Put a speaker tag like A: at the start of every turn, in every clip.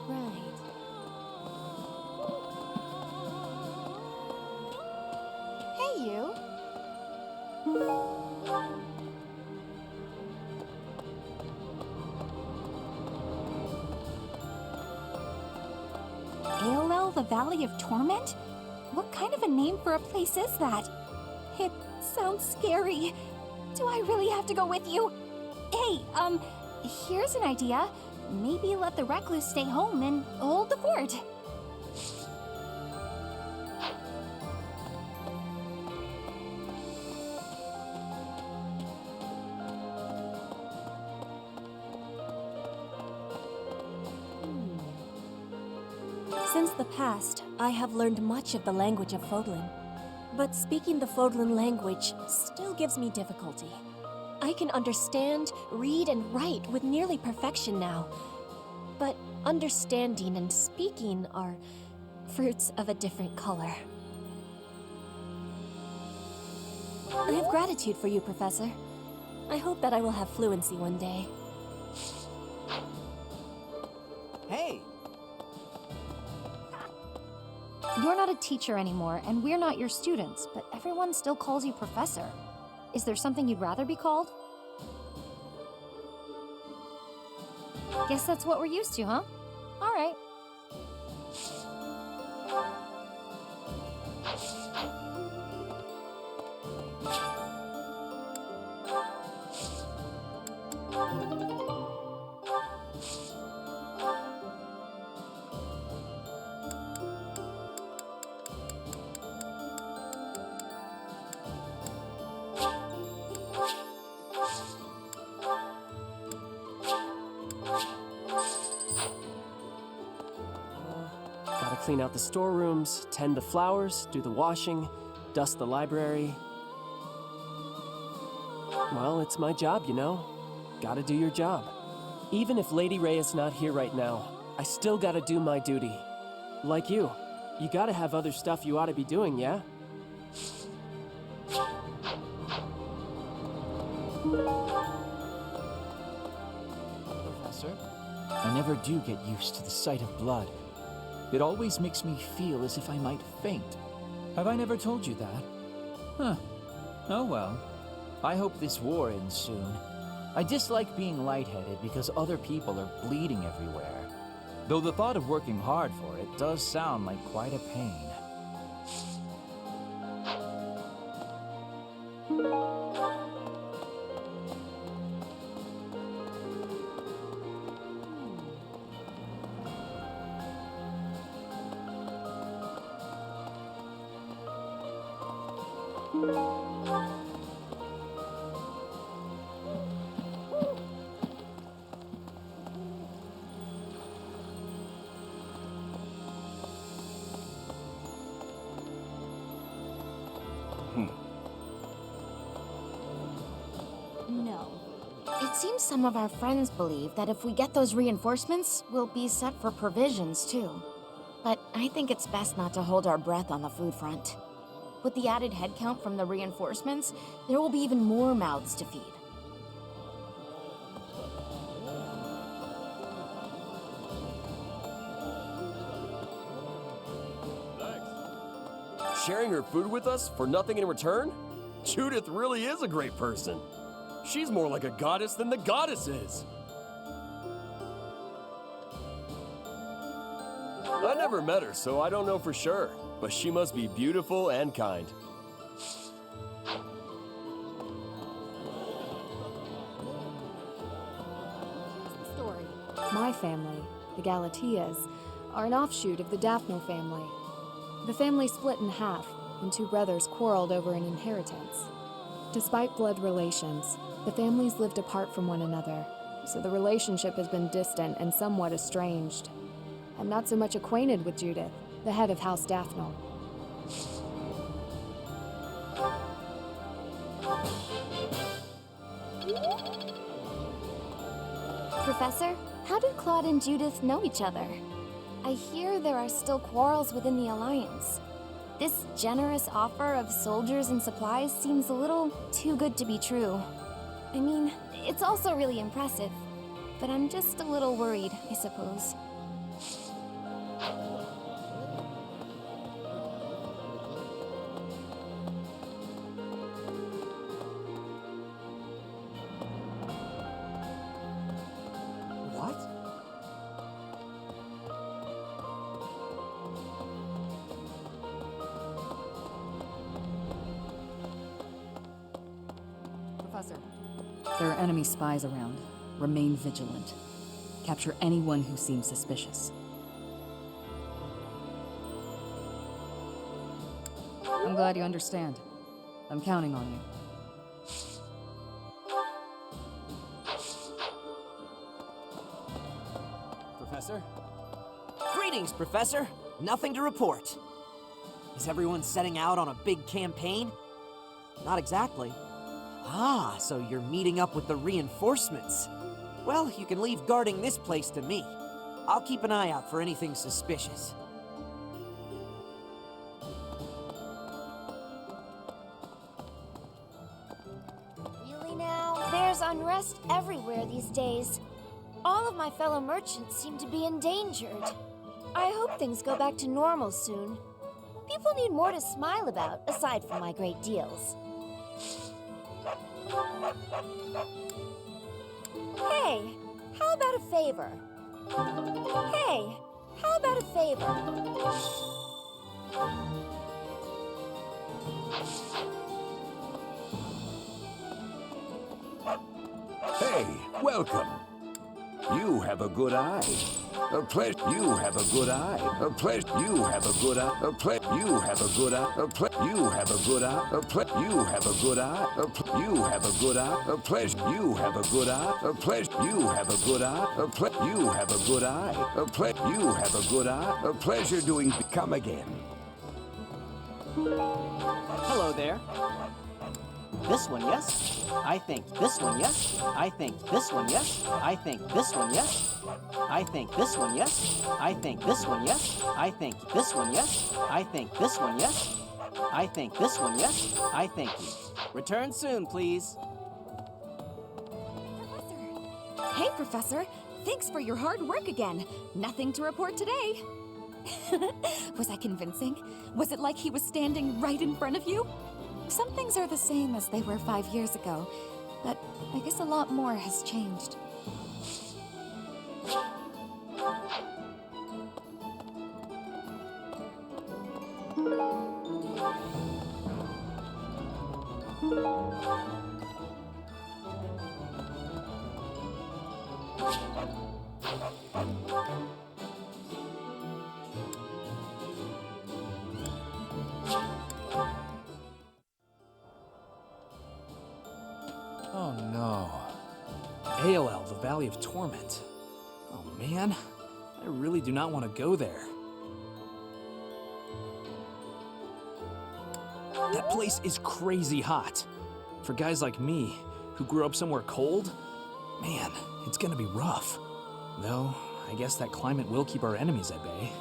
A: right.
B: Hey, you.
A: AOL, the Valley of Torment? What kind of a name for a place is that? It sounds scary. Do I really have to go with you? Hey, here's an idea. Maybe let the recluse stay home and hold the fort. Since the past, I have learned much of the language of Fodlan. But speaking the Fodlan language still gives me difficulty. I can understand, read, and write with nearly perfection now. But understanding and speaking are fruits of a different color. I have gratitude for you, Professor. I hope that I will have fluency one day.
C: Hey!
A: You're not a teacher anymore, and we're not your students, but everyone still calls you Professor. Is there something you'd rather be called? Guess that's what we're used to, huh? All right.
D: Gotta clean out the storerooms, tend the flowers, do the washing, dust the library. Well, it's my job, you know. Gotta do your job. Even if Lady Rhea's not here right now, I still gotta do my duty. Like you gotta have other stuff you ought to be doing, yeah?
C: Professor, I never do get used to the sight of blood. It always makes me feel as if I might faint. Have I never told you that? Huh. Oh well. I hope this war ends soon. I dislike being lightheaded because other people are bleeding everywhere. Though the thought of working hard for it does sound like quite a pain.
B: No. It seems some of our friends believe that if we get those reinforcements, we'll be set for provisions, too. But I think it's best not to hold our breath on the food front. With the added headcount from the reinforcements, there will be even more mouths to feed.
E: Sharing her food with us for nothing in return? Judith really is a great person. She's more like a goddess than the goddess is. I never met her, so I don't know for sure, but she must be beautiful and kind.
F: Here's the story. My family, the Galateas, are an offshoot of the Daphne family. The family split in half, and two brothers quarreled over an inheritance. Despite blood relations, the families lived apart from one another, so the relationship has been distant and somewhat estranged. I'm not so much acquainted with Judith, the head of House Daphne.
A: Professor, how do Claude and Judith know each other? I hear there are still quarrels within the Alliance. This generous offer of soldiers and supplies seems a little too good to be true. I mean, it's also really impressive, but I'm just a little worried, I suppose.
G: There are enemy spies around. Remain vigilant. Capture anyone who seems suspicious. I'm glad you understand. I'm counting on you.
H: Professor? Greetings, Professor. Nothing to report. Is everyone setting out on a big campaign? Not exactly. Ah, so you're meeting up with the reinforcements. Well, you can leave guarding this place to me. I'll keep an eye out for anything suspicious.
B: Really now? There's unrest everywhere these days. All of my fellow merchants seem to be endangered. I hope things go back to normal soon. People need more to smile about, aside from my great deals. Hey, how about a favor? Hey, how about a favor?
I: Hey, welcome. You have a good eye. A pleasure. You have a good eye. A pleasure. You have a good eye. A pleasure. You have a good eye. A pleasure. You have a good eye. A pleasure. You have a good eye. A you have a good eye. A pleasure. You have a good eye. A pleasure. You have a good eye. A pleasure. You have a good eye. A pleasure. You have a good eye. A pleasure doing. Come again.
H: Hello there. This one, yes? I think this one, yes? I think this one, yes? I think this one, yes? I think this one, yes? I think this one, yes? I think this one, yes? I think this one, yes? I think this one, yes? I thank you. Return soon, please.
A: Professor! Hey, Professor! Thanks for your hard work again. Nothing to report today. Was I convincing? Was it like he was standing right in front of you? Some things are the same as they were 5 years ago, but I guess a lot more has changed.
C: Oh no. AOL, the Valley of Torment. Oh man, I really do not want to go there. That place is crazy hot. For guys like me, who grew up somewhere cold, man, it's gonna be rough. Though, I guess that climate will keep our enemies at bay.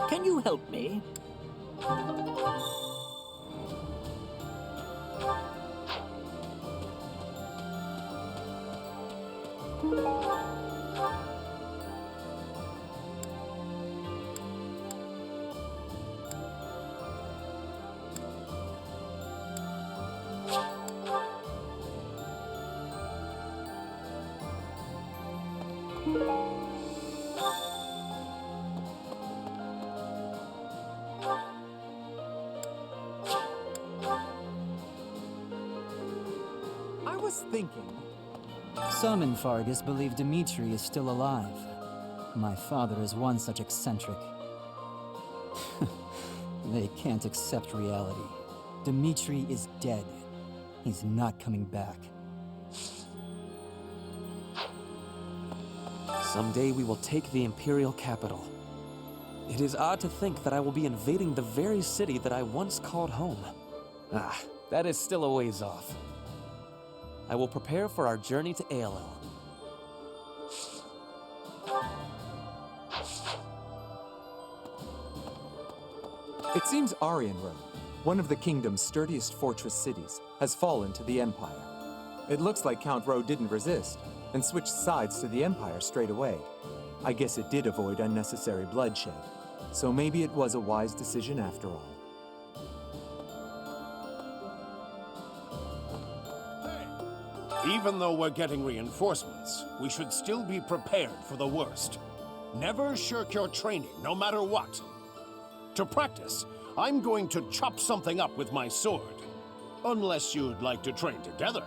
H: Can you help me?
C: I was thinking...
J: Some in Fargus believe Dmitri is still alive. My father is one such eccentric. They can't accept reality. Dmitri is dead. He's not coming back.
D: Someday we will take the Imperial capital. It is odd to think that I will be invading the very city that I once called home. Ah, that is still a ways off. I will prepare for our journey to ALL.
K: It seems Arianrome, one of the kingdom's sturdiest fortress cities, has fallen to the Empire. It looks like Count Ro didn't resist, and switched sides to the Empire straight away. I guess it did avoid unnecessary bloodshed, so maybe it was a wise decision after all.
L: Even though we're getting reinforcements, we should still be prepared for the worst. Never shirk your training, no matter what. To practice, I'm going to chop something up with my sword. Unless you'd like to train together.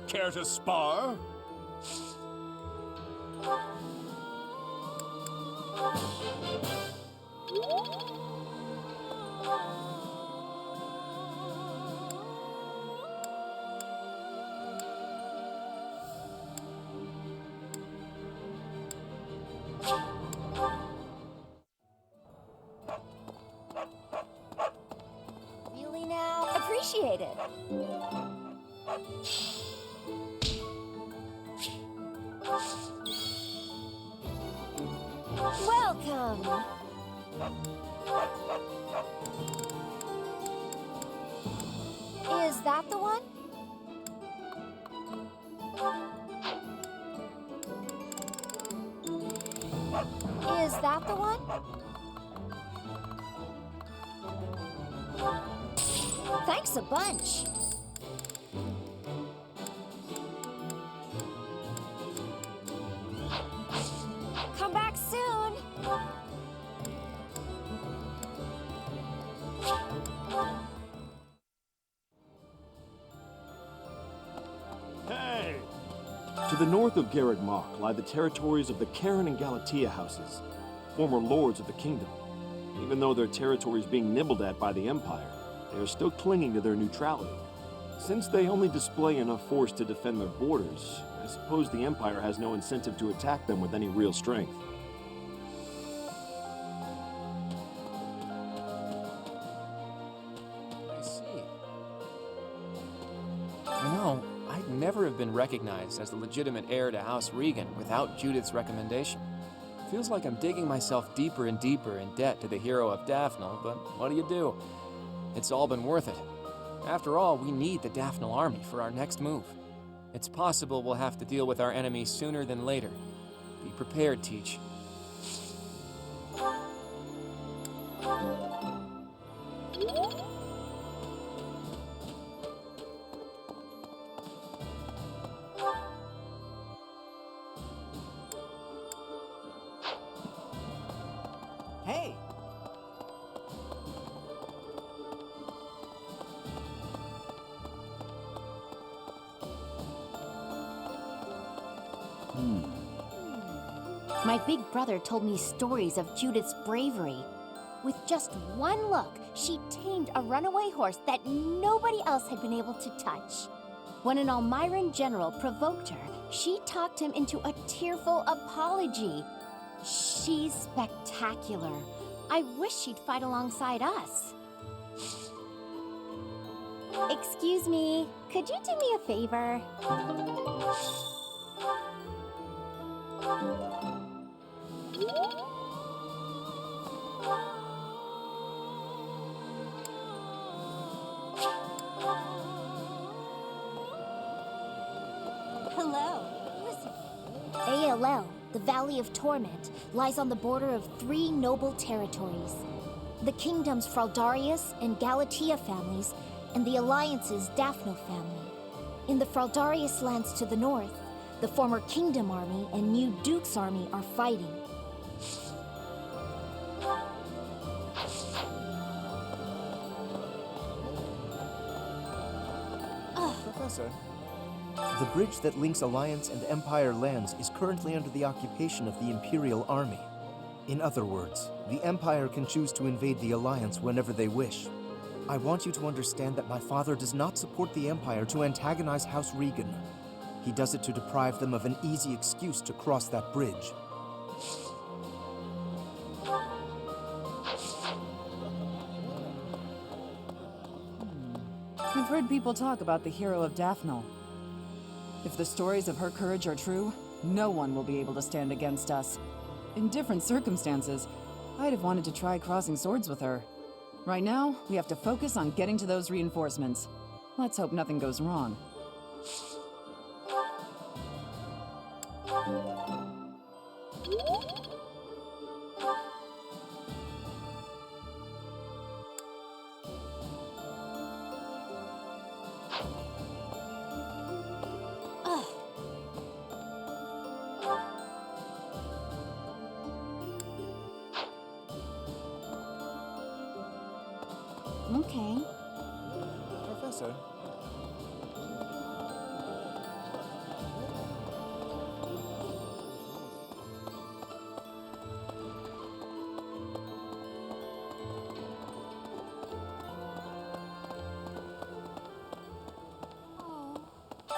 L: Care to spar?
A: Really now? Appreciate it. Welcome. Is that the one? Is that the one? Thanks a bunch. Come back soon.
L: Hey!
E: To the north of Garreg Mach lie the territories of the Karen and Galatea houses, former lords of the kingdom. Even though their territory is being nibbled at by the Empire, they are still clinging to their neutrality. Since they only display enough force to defend their borders, I suppose the Empire has no incentive to attack them with any real strength.
D: I see. You know, I'd never have been recognized as the legitimate heir to House Regan without Judith's recommendation. Feels like I'm digging myself deeper and deeper in debt to the hero of Daphnel, but what do you do? It's all been worth it. After all, we need the Daphnel army for our next move. It's possible we'll have to deal with our enemy sooner than later. Be prepared, Teach.
H: Hey!
B: My big brother told me stories of Judith's bravery.
A: With just one look, she tamed a runaway horse that nobody else had been able to touch. When an Almiran general provoked her, she talked him into a tearful apology. She's spectacular. I wish she'd fight alongside us. Excuse me, could you do me a favor? Hello. Listen. ALL, the Valley of Torment, lies on the border of 3 noble territories. The kingdom's Fraldarius and Galatea families, and the Alliance's Daphnel family. In the Fraldarius lands to the north, the former Kingdom Army and New Duke's Army are fighting.
M: Professor, the bridge that links Alliance and Empire lands is currently under the occupation of the Imperial Army. In other words, the Empire can choose to invade the Alliance whenever they wish. I want you to understand that my father does not support the Empire to antagonize House Regan. He does it to deprive them of an easy excuse to cross that bridge.
G: I've heard people talk about the hero of Daphnel. If the stories of her courage are true, no one will be able to stand against us. In different circumstances, I'd have wanted to try crossing swords with her. Right now, we have to focus on getting to those reinforcements. Let's hope nothing goes wrong.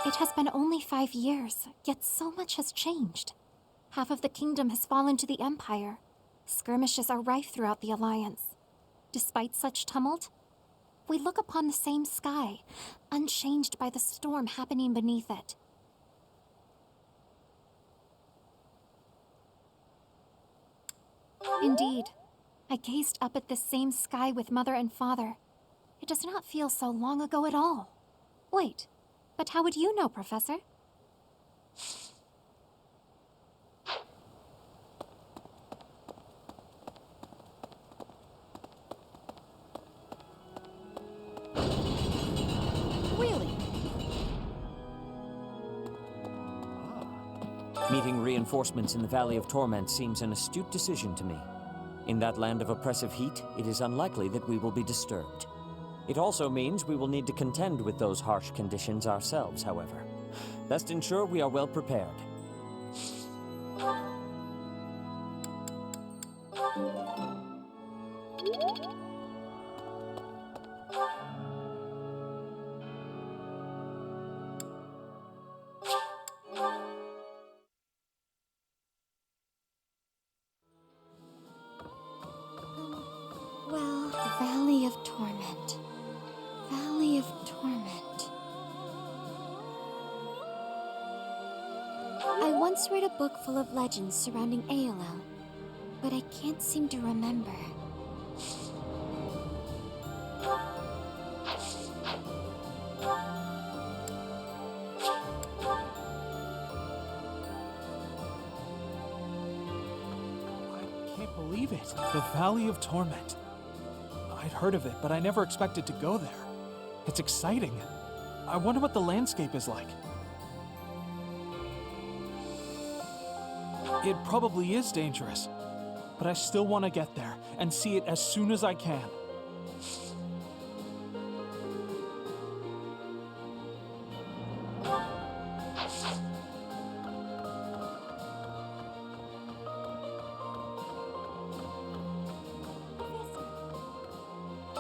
N: It has been only 5 years, yet so much has changed. Half of the kingdom has fallen to the Empire. Skirmishes are rife throughout the Alliance. Despite such tumult, we look upon the same sky, unchanged by the storm happening beneath it. Indeed, I gazed up at this same sky with Mother and Father. It does not feel so long ago at all. Wait, but how would you know, Professor?
B: Really?
O: Meeting reinforcements in the Valley of Torment seems an astute decision to me. In that land of oppressive heat, it is unlikely that we will be disturbed. It also means we will need to contend with those harsh conditions ourselves, however. Best ensure we are well prepared.
N: Well, Valley of Torment. Valley of Torment. I once read a book full of legends surrounding ALL, but I can't seem to remember.
P: I can't believe it. The Valley of Torment. I'd heard of it, but I never expected to go there. It's exciting. I wonder what the landscape is like. It probably is dangerous, but I still want to get there and see it as soon as I can.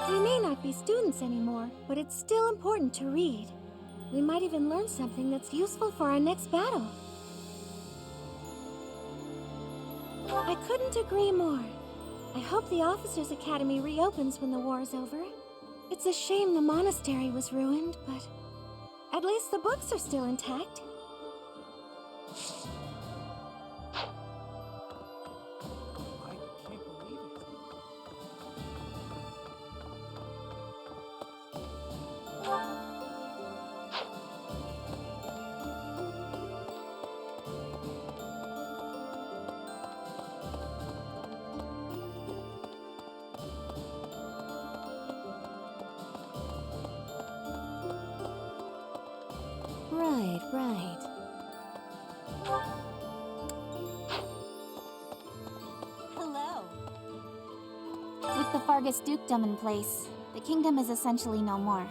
N: We may not be students anymore, but it's still important to read. We might even learn something that's useful for our next battle. I couldn't agree more. I hope the Officers' Academy reopens when the war is over. It's a shame the monastery was ruined, but at least the books are still intact. Right.
A: Hello.
N: With the Fargus dukedom in place, the kingdom is essentially no more.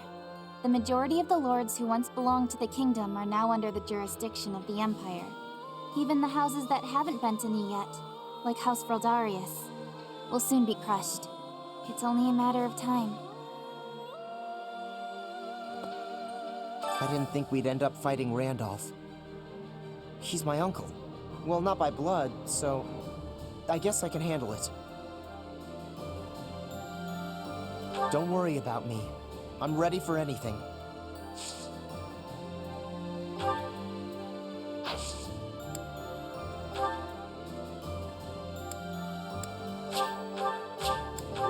N: The majority of the lords who once belonged to the kingdom are now under the jurisdiction of the Empire. Even the houses that haven't bent a knee yet, like House Fraldarius, will soon be crushed. It's only a matter of time.
M: I didn't think we'd end up fighting Randolph. He's my uncle. Well, not by blood, so I guess I can handle it. Don't worry about me. I'm ready for anything.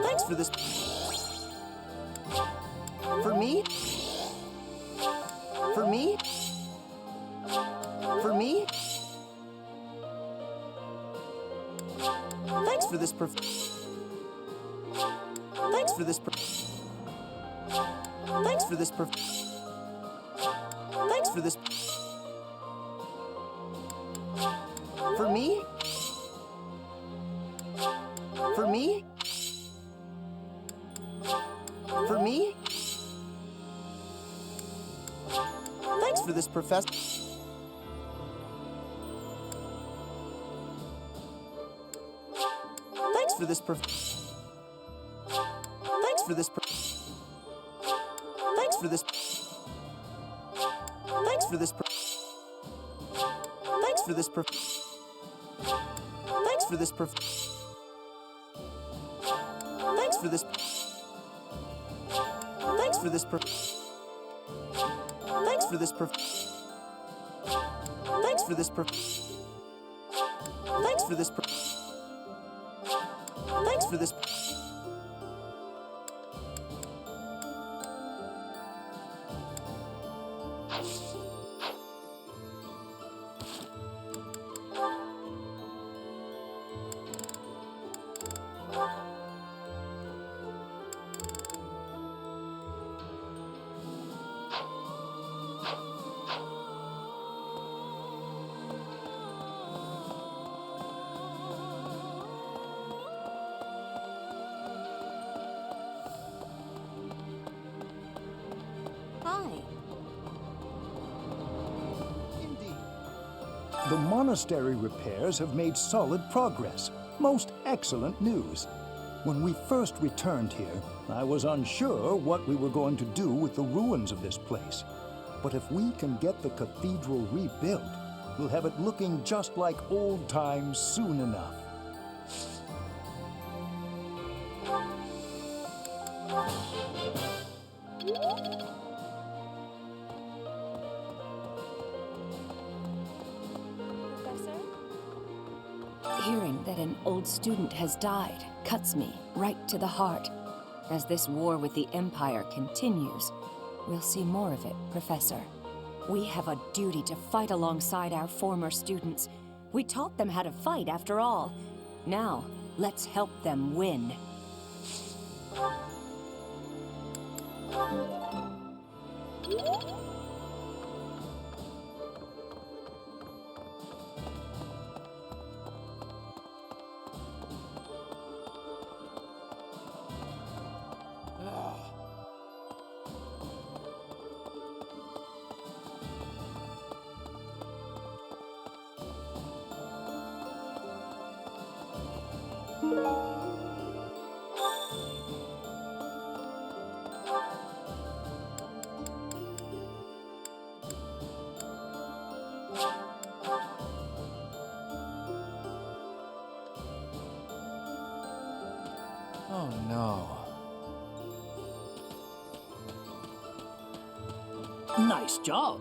M: Thanks for this. For me? For me? For me? Thanks for this Thanks for this Thanks for this Thanks for this For me? For me? For me? Thanks for this, Professor. Thanks for this, Thanks for this, Thanks for this, Thanks for this. Thanks for this. Thanks for this. Thanks for this. Thanks for this. Thanks for this. Thanks for this. Thanks for this. Thanks for this.
Q: The monastery repairs have made solid progress. Most excellent news. When we first returned here, I was unsure what we were going to do with the ruins of this place. But if we can get the cathedral rebuilt, we'll have it looking just like old times soon enough.
R: Hearing that an old student has died cuts me right to the heart. As this war with the Empire continues, we'll see more of it, Professor. We have a duty to fight alongside our former students. We taught them how to fight, after all. Now, let's help them win.
P: Oh no.
H: Nice job.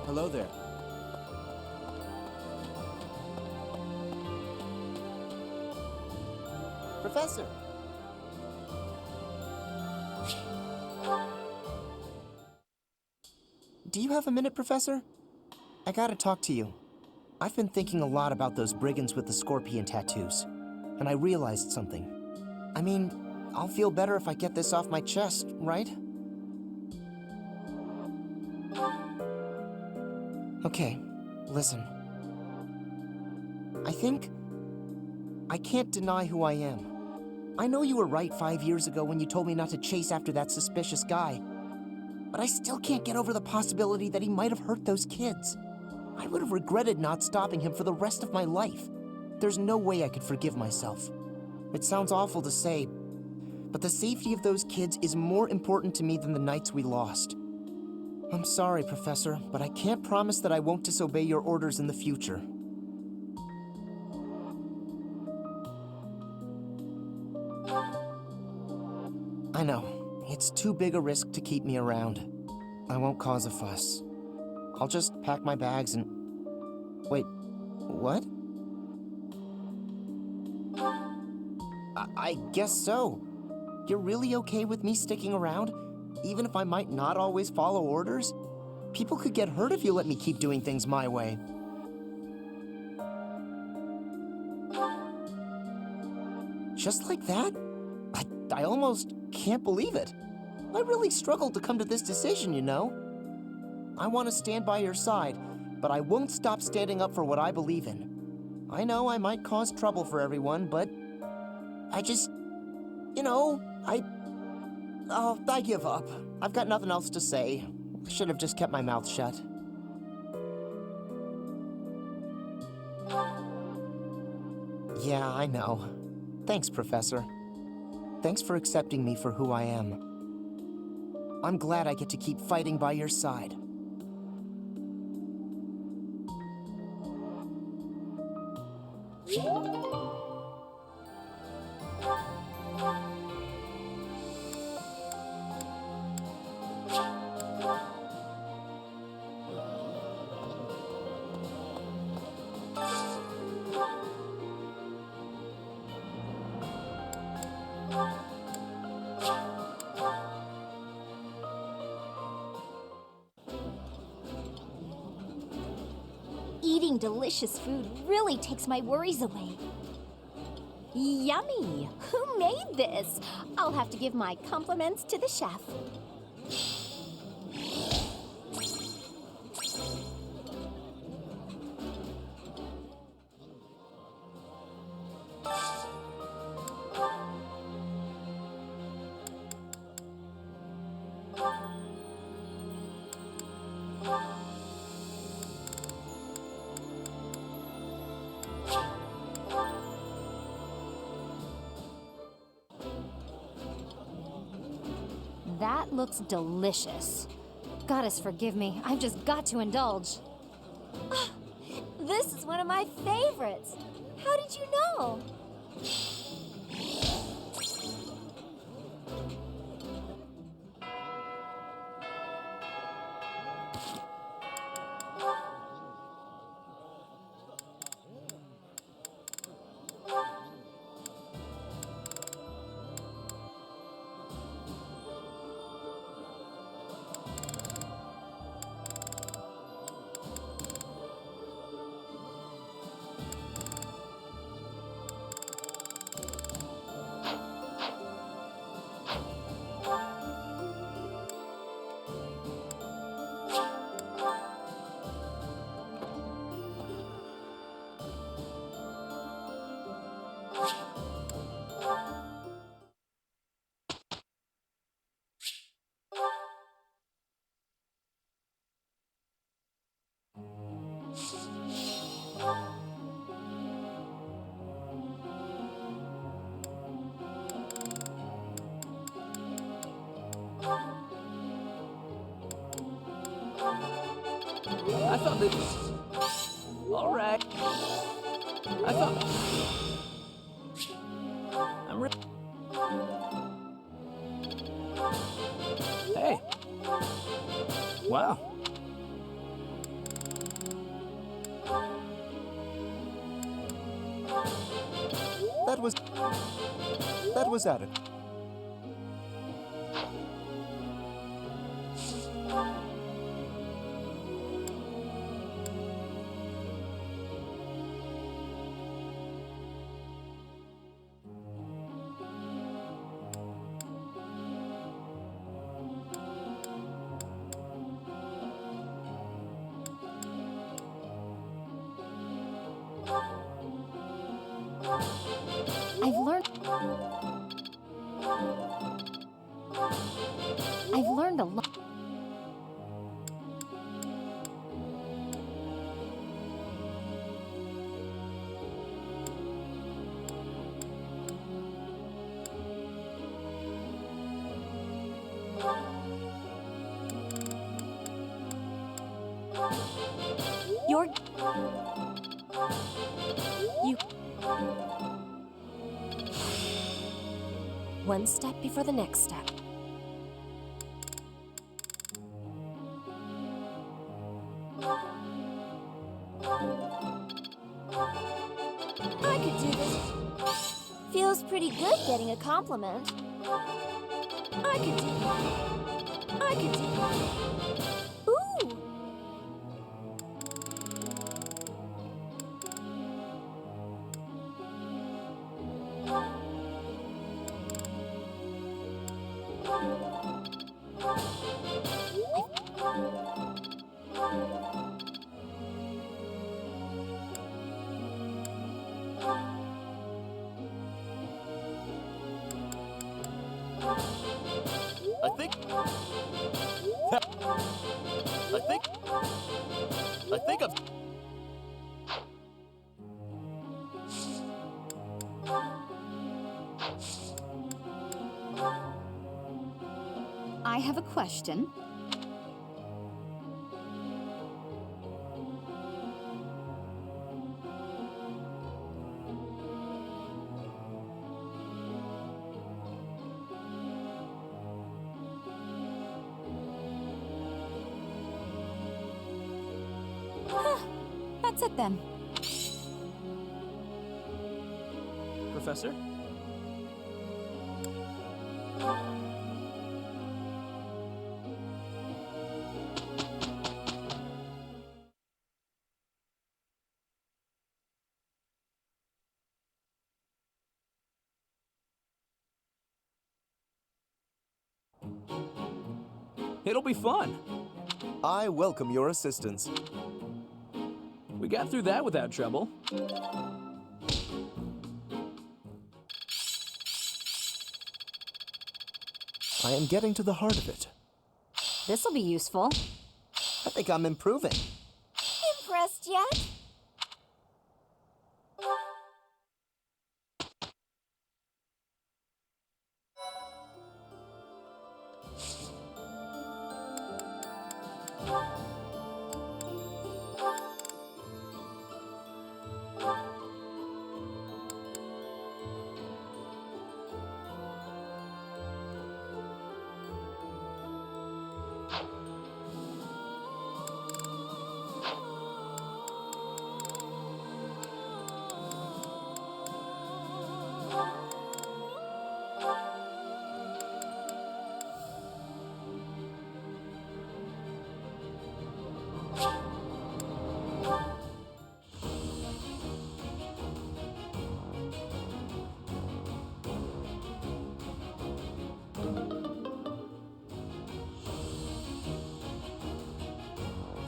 P: Hello there.
M: Professor! Do you have a minute, Professor? I gotta talk to you. I've been thinking a lot about those brigands with the scorpion tattoos, and I realized something. I mean, I'll feel better if I get this off my chest, right? Okay, listen. I can't deny who I am. I know you were right 5 years ago when you told me not to chase after that suspicious guy. But I still can't get over the possibility that he might have hurt those kids. I would have regretted not stopping him for the rest of my life. There's no way I could forgive myself. It sounds awful to say, but the safety of those kids is more important to me than the knights we lost. I'm sorry, Professor, but I can't promise that I won't disobey your orders in the future. I know, it's too big a risk to keep me around. I won't cause a fuss. I'll just pack my bags and... Wait, what? I guess so. You're really okay with me sticking around? Even if I might not always follow orders? People could get hurt if you let me keep doing things my way. Just like that? I almost can't believe it. I really struggled to come to this decision, you know. I want to stand by your side, but I won't stop standing up for what I believe in. I know I might cause trouble for everyone, but I just, you know, I give up. I've got nothing else to say. I should have just kept my mouth shut. Yeah, I know. Thanks, Professor. Thanks for accepting me for who I am. I'm glad I get to keep fighting by your side.
S: Eating delicious food really takes my worries away. Yummy! Who made this? I'll have to give my compliments to the chef. That looks delicious. Goddess forgive me, I've just got to indulge. Ah, this is one of my favorites. How did you know?
C: I thought that... All right. I thought... I'm ready. Hey. Wow.
M: That was at it.
S: I've learned a lot.
A: You... One step before the next step.
S: I could do this. Feels pretty good getting a compliment. I could do Ooh!
L: I think I've...
T: I have a question.
R: That's it then.
P: Professor?
C: It'll be fun.
M: I welcome your assistance.
C: We got through that without trouble.
M: I am getting to the heart of it.
S: This'll be useful.
M: I think I'm improving.
N: Impressed yet?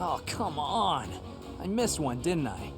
C: Oh, come on. I missed one, didn't I?